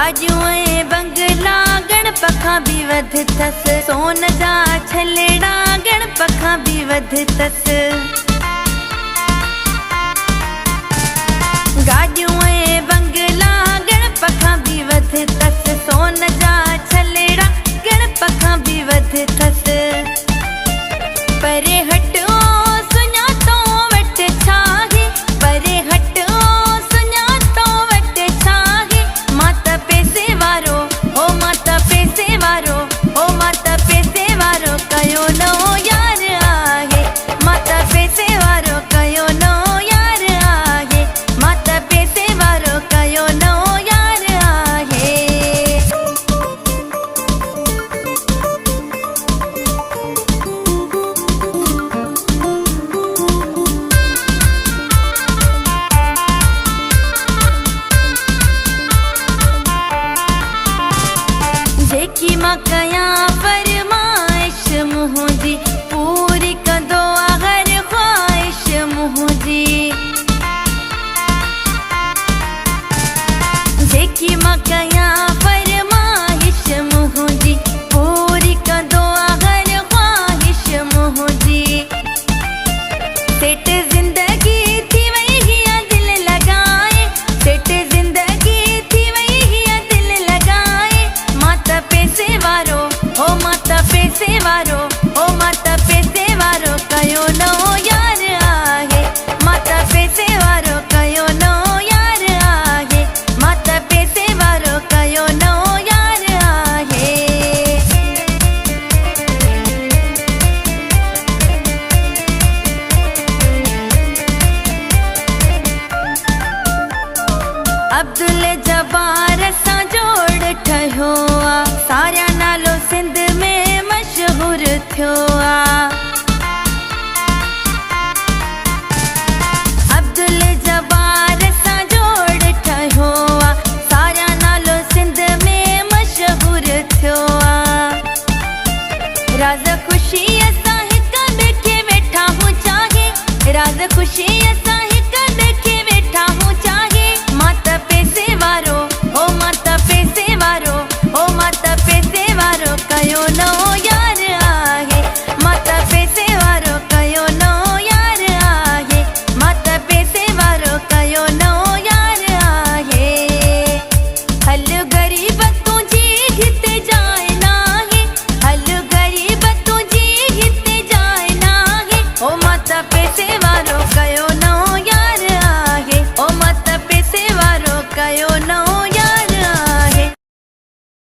गाजूं बंगला गणपखा भी वध थस, सोन जा छलेड़ा गणपखा भी वध थस। गाजूं बंगला गणपखा भी वध थस, सोन जा छलेड़ा गणपखा भी वध थस। परे हटो सुञातो वट छाहे, परे हटो सुञातो वट छाहे। माता पैसे वारो हो, माता पैसे वारो हो, माता पैसे वारो कयो नो यार आहे। माता पैसे वारो कयो नो यार आहे, माता पैसे वारो कयो नो यार आहे। जेकी मां कयां फरमाइश मुंहिंजी, पूरी कंदो हर ख्वाहिश मुंहिंजी। जेकी मां कयां फरमाइश मुंहिंजी, पूरी कंदो हर ख्वाहिश मुंहिंजी। सेठ जिंदगी थी वई हिया दिल लगाए, सेठ जिंदगी थी वई हिया दिल लगाए। माता पैसे वारो हो, माता पैसे वारो हो, माता पैसे वारो कयो नो यार आहे। माता पैसे वारो कयो नो यार आहे, माता पैसे वारो कयो नो यार आहे। अब्दुल जब्बार सां जोड़ ठहियो आ, सारिया नालो सिंध में मशहूर थियो आ। अब्दुल जब्बार सां जोड़ ठहियो आ, सारिया नालो सिंध में मशहूर थियो आ। राज़ ख़ुशीअ सां हिक ॿिए खे वेठा हूं चाहे, राज़ ख़ुशीअ सां